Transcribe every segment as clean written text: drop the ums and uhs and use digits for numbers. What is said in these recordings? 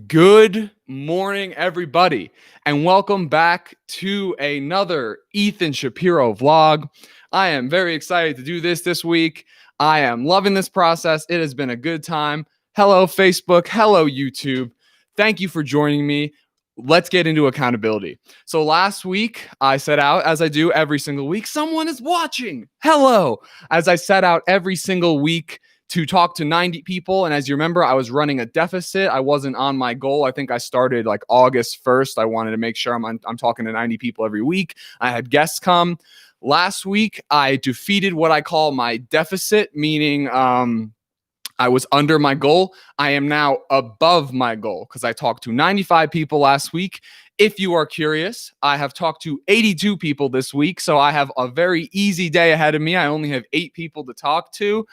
Good morning, everybody, and welcome back to another Ethan Shapiro vlog. I am very excited to do this week. I am loving this process. It has been a good time. Hello, Facebook. Hello, YouTube. Thank you for joining me. Let's get into accountability. So last week, I set out, as I do every single week, someone is watching. Hello. As I set out every single week to talk to 90 people. And as you remember, I was running a deficit. I wasn't on my goal. I think I started like August 1st. I wanted to make sure I'm talking to 90 people every week. I had guests come. Last week, I defeated what I call my deficit, meaning I was under my goal. I am now above my goal because I talked to 95 people last week. If you are curious, I have talked to 82 people this week, so I have a very easy day ahead of me. I only have 8 people to talk to,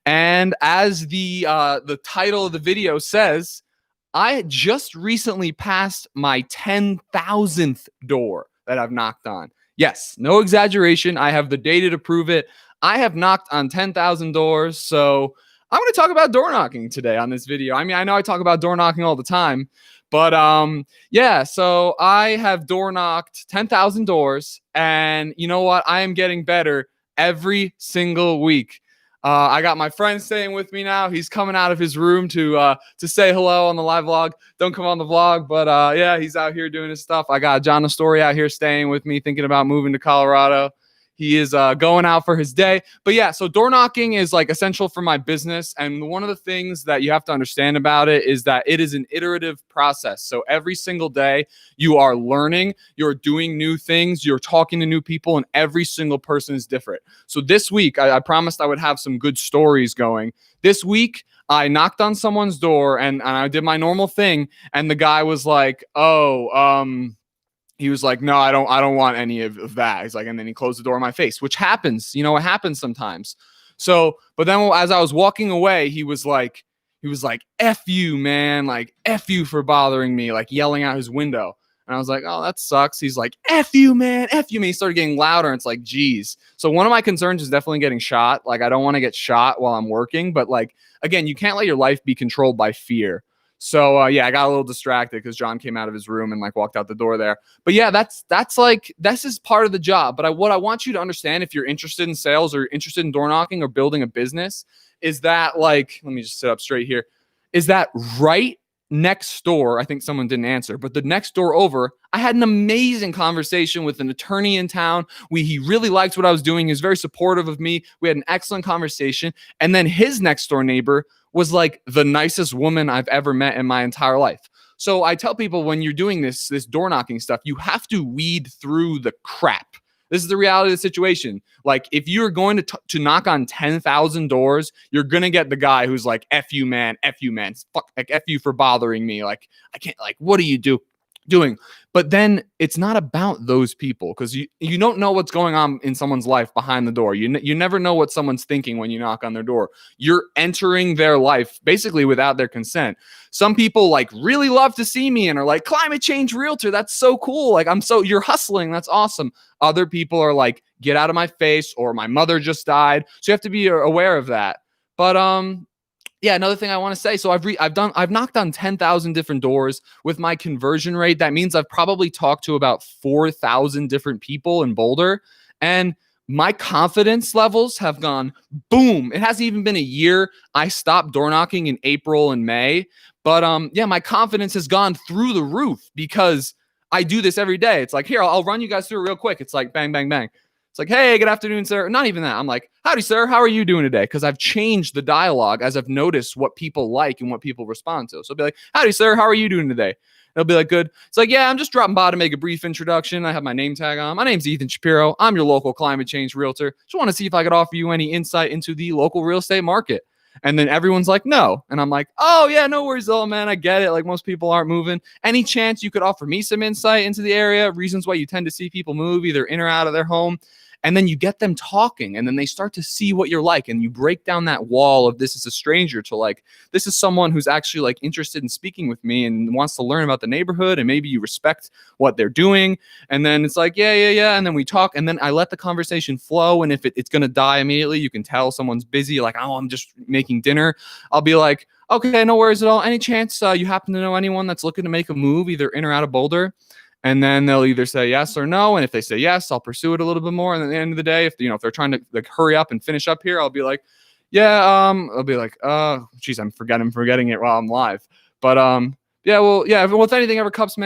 and as the title of the video says, I just recently passed my 10,000th door that I've knocked on. Yes, no exaggeration. I have the data to prove it. I have knocked on 10,000 doors, so I'm going to talk about door knocking today on this video. I mean, I know I talk about door knocking all the time, but yeah, so I have door knocked 10,000 doors, and you know what? I am getting better every single week. I got my friend staying with me now. He's coming out of his room to say hello on the live vlog. Don't come on the vlog, but yeah, he's out here doing his stuff. I got John Astoria out here staying with me, thinking about moving to Colorado. He is going out for his day. But yeah, so door knocking is like essential for my business. And one of the things that you have to understand about it is that it is an iterative process. So every single day you are learning, you're doing new things, you're talking to new people, and every single person is different. So this week, I promised I would have some good stories going. This week, I knocked on someone's door and I did my normal thing. And the guy was like, he was like, no, I don't want any of that. He's like, and then he closed the door in my face, which happens, it happens sometimes. So, but then as I was walking away, he was like, F you, man, like F you for bothering me, like yelling out his window. And I was like, oh, that sucks. He's like, F you, man, F you, man. He started getting louder, and it's like, geez. So one of my concerns is definitely getting shot. Like, I don't want to get shot while I'm working, but like, again, you can't let your life be controlled by fear. So yeah, I got a little distracted because John came out of his room and like walked out the door there. But yeah, that's like, this is part of the job. But what I want you to understand, if you're interested in sales or interested in door knocking or building a business, is that like, let me just sit up straight here, is that right next door, I think someone didn't answer, but the next door over, I had an amazing conversation with an attorney in town. He really liked what I was doing. He was very supportive of me. We had an excellent conversation. And then his next door neighbor was like the nicest woman I've ever met in my entire life. So I tell people, when you're doing this door knocking stuff, you have to weed through the crap. This is the reality of the situation. Like, if you're going to knock on 10,000 doors, you're going to get the guy who's like, F you, man, fuck, like, F you for bothering me. Like, I can't, like, what are you doing? But then it's not about those people, because you don't know what's going on in someone's life behind the door. You never know what someone's thinking when you knock on their door. You're entering their life basically without their consent. Some people like really love to see me and are like, climate change realtor, that's so cool. Like, you're hustling, that's awesome. Other people are like, get out of my face, or my mother just died. So you have to be aware of that. But yeah, another thing I want to say. So I've knocked on 10,000 different doors. With my conversion rate, that means I've probably talked to about 4,000 different people in Boulder, and my confidence levels have gone boom. It hasn't even been a year. I stopped door knocking in April and May, but yeah, my confidence has gone through the roof because I do this every day. It's like, here, I'll run you guys through it real quick. It's like bang, bang, bang. It's like, hey, good afternoon, sir. Not even that. I'm like, howdy, sir. How are you doing today? Because I've changed the dialogue as I've noticed what people like and what people respond to. So I'll be like, howdy, sir. How are you doing today? They'll be like, good. It's like, yeah, I'm just dropping by to make a brief introduction. I have my name tag on. My name's Ethan Shapiro. I'm your local climate change realtor. Just want to see if I could offer you any insight into the local real estate market. And then everyone's like, no. And I'm like, oh, yeah, no worries, oh, man. I get it. Like, most people aren't moving. Any chance you could offer me some insight into the area, reasons why you tend to see people move either in or out of their home? And then you get them talking, and then they start to see what you're like, and you break down that wall of this is a stranger to like, this is someone who's actually like interested in speaking with me and wants to learn about the neighborhood, and maybe you respect what they're doing. And then it's like, yeah. And then we talk, and then I let the conversation flow. And if it's going to die immediately, you can tell someone's busy, like, oh, I'm just making dinner. I'll be like, okay, no worries at all. Any chance you happen to know anyone that's looking to make a move either in or out of Boulder? And then they'll either say yes or no. And if they say yes, I'll pursue it a little bit more. And at the end of the day, if if they're trying to like hurry up and finish up here, I'll be like, yeah, I'll be like, geez, I'm forgetting it while I'm live. But yeah, well, if anything ever comes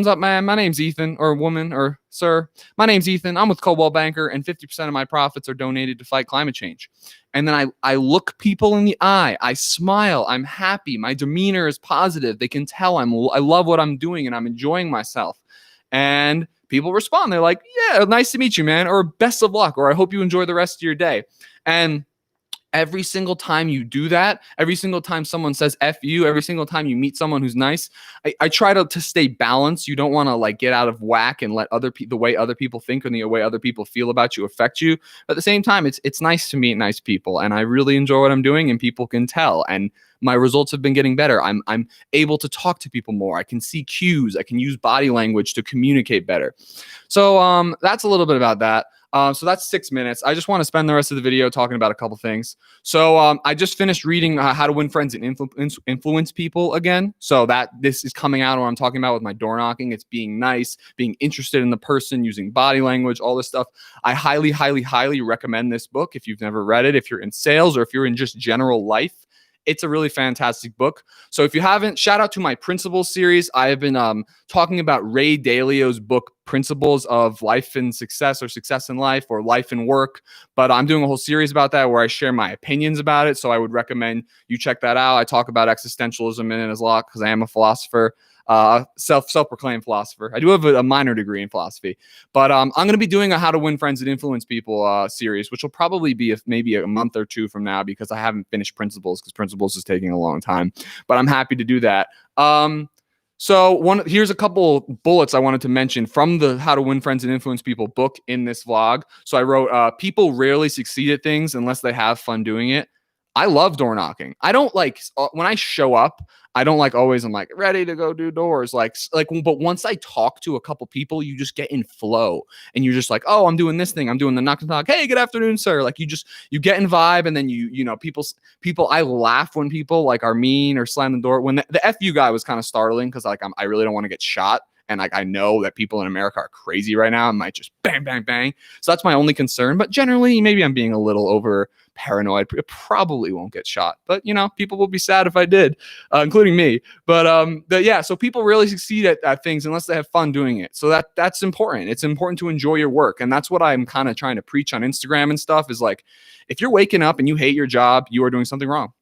up, man, my name's Ethan, or woman, or sir. My name's Ethan. I'm with Coldwell Banker, and 50% of my profits are donated to fight climate change. And then I look people in the eye. I smile. I'm happy. My demeanor is positive. They can tell I love what I'm doing and I'm enjoying myself. And people respond. They're like, yeah, nice to meet you, man, or best of luck, or I hope you enjoy the rest of your day. And every single time you do that, every single time someone says F you, every single time you meet someone who's nice, I try to stay balanced. You don't want to like get out of whack and let the way other people think and the way other people feel about you affect you. But at the same time, it's nice to meet nice people, and I really enjoy what I'm doing, and people can tell. And my results have been getting better. I'm able to talk to people more. I can see cues. I can use body language to communicate better. So that's a little bit about that. So that's 6 minutes. I just want to spend the rest of the video talking about a couple things. So I just finished reading How to Win Friends and Influence People again. So this is coming out what I'm talking about with my door knocking. It's being nice, being interested in the person, using body language, all this stuff. I highly, highly, highly recommend this book if you've never read it, if you're in sales or if you're in just general life. It's a really fantastic book. So if you haven't, shout out to my Principles series. I have been talking about Ray Dalio's book, Principles of Life and Success, or Success in Life, or Life and Work. But I'm doing a whole series about that where I share my opinions about it. So I would recommend you check that out. I talk about existentialism in it as a lot because I am a philosopher. Self-proclaimed philosopher. I do have a minor degree in philosophy, but I'm going to be doing a How to Win Friends and Influence People series, which will probably be maybe a month or two from now because I haven't finished Principles because Principles is taking a long time. But I'm happy to do that. So here's a couple bullets I wanted to mention from the How to Win Friends and Influence People book in this vlog. So I wrote, people rarely succeed at things unless they have fun doing it. I love door knocking. I don't like when I show up, I don't like always I'm like ready to go do doors. But once I talk to a couple people, you just get in flow and you're just like, oh, I'm doing this thing. I'm doing the knock and talk. Hey, good afternoon, sir. Like you get in vibe, and then people, I laugh when people like are mean or slam the door. When the FU guy was kind of startling because like I really don't want to get shot. And like I know that people in America are crazy right now and might just bang, bang, bang. So that's my only concern. But generally, maybe I'm being a little over paranoid. It probably won't get shot. But, people will be sad if I did, including me. But yeah, so people really succeed at things unless they have fun doing it. So that's important. It's important to enjoy your work. And that's what I'm kind of trying to preach on Instagram and stuff is like, if you're waking up and you hate your job, you are doing something wrong.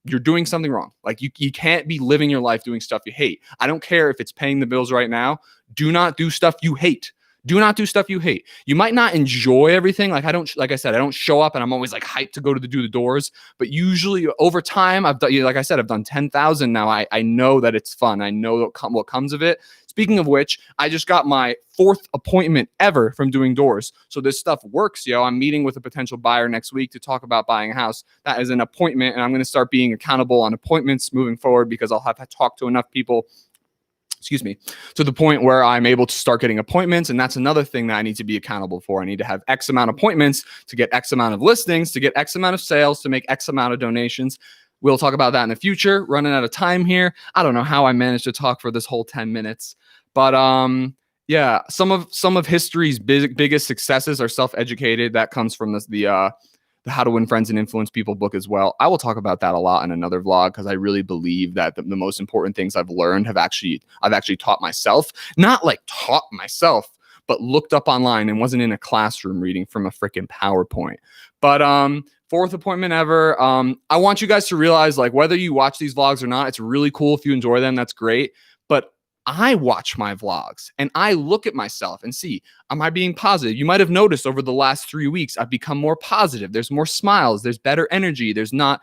You're doing something wrong. Like you can't be living your life doing stuff you hate. I don't care if it's paying the bills right now. Do not do stuff you hate. Do not do stuff you hate. You might not enjoy everything. Like I said, I don't show up and I'm always like hyped to go to do the doors. But usually over time, I've done, like I said, I've done 10,000 now. I know that it's fun. I know what comes of it. Speaking of which, I just got my 4th appointment ever from doing doors. So this stuff works, yo. I'm meeting with a potential buyer next week to talk about buying a house. That is an appointment, and I'm going to start being accountable on appointments moving forward because I'll have to talk to enough people, to the point where I'm able to start getting appointments. And that's another thing that I need to be accountable for. I need to have X amount of appointments to get X amount of listings, to get X amount of sales, to make X amount of donations. We'll talk about that in the future. Running out of time here. I don't know how I managed to talk for this whole 10 minutes. But yeah, some of history's biggest successes are self-educated. That comes from the How to Win Friends and Influence People book as well. I will talk about that a lot in another vlog because I really believe that the most important things I've learned I've actually taught myself. Not like taught myself, but looked up online and wasn't in a classroom reading from a freaking PowerPoint. But 4th appointment ever. I want you guys to realize, like, whether you watch these vlogs or not, it's really cool if you enjoy them. That's great. But I watch my vlogs and I look at myself and see, am I being positive? You might have noticed over the last 3 weeks, I've become more positive. There's more smiles. There's better energy. There's not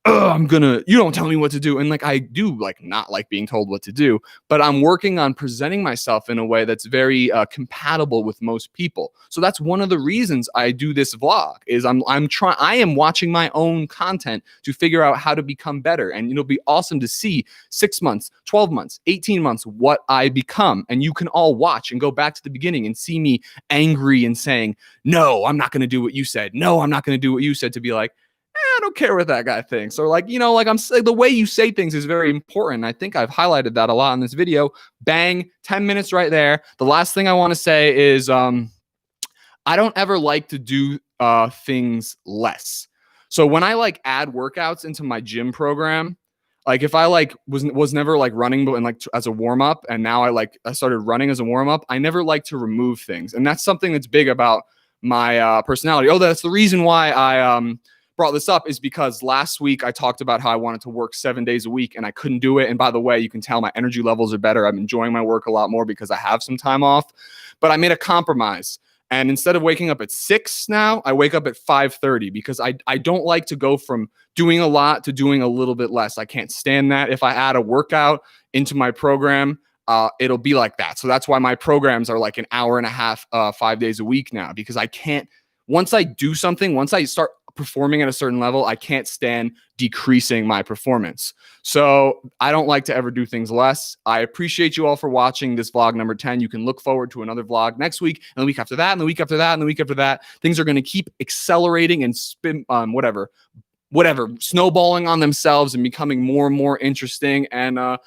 you don't tell me what to do. And like, I do like not like being told what to do, but I'm working on presenting myself in a way that's very compatible with most people. So that's one of the reasons I do this vlog is I am watching my own content to figure out how to become better. And it'll be awesome to see 6 months, 12 months, 18 months, what I become. And you can all watch and go back to the beginning and see me angry and saying, no, I'm not going to do what you said. No, I'm not going to do what you said, to be like, I don't care what that guy thinks. Or like, like I'm saying, the way you say things is very important. I think I've highlighted that a lot in this video. Bang, 10 minutes right there. The last thing I want to say is I don't ever like to do things less. So when I like add workouts into my gym program, like if I like was never like running, but like as a warm up, and now I started running as a warm up, I never like to remove things, and that's something that's big about my personality. Oh, that's the reason why I brought this up, is because last week I talked about how I wanted to work 7 days a week and I couldn't do it. And by the way, you can tell my energy levels are better. I'm enjoying my work a lot more because I have some time off, but I made a compromise. And instead of waking up at 6 now, I wake up at 5:30 because I don't like to go from doing a lot to doing a little bit less. I can't stand that. If I add a workout into my program, it'll be like that. So that's why my programs are like an hour and a half, 5 days a week now, because I can't, once I do something, once I start performing at a certain level, I can't stand decreasing my performance. So I don't like to ever do things less. I appreciate you all for watching this vlog number 10. You can look forward to another vlog next week, and the week after that, and the week after that, and the week after that. Things are going to keep accelerating and whatever, snowballing on themselves and becoming more and more interesting. And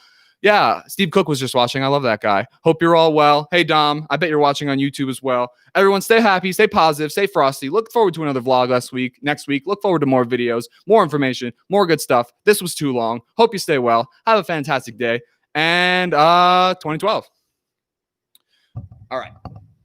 yeah, Steve Cook was just watching. I love that guy. Hope you're all well. Hey, Dom, I bet you're watching on YouTube as well. Everyone, stay happy, stay positive, stay frosty. Look forward to another vlog next week. Look forward to more videos, more information, more good stuff. This was too long. Hope you stay well. Have a fantastic day. And 2012. All right.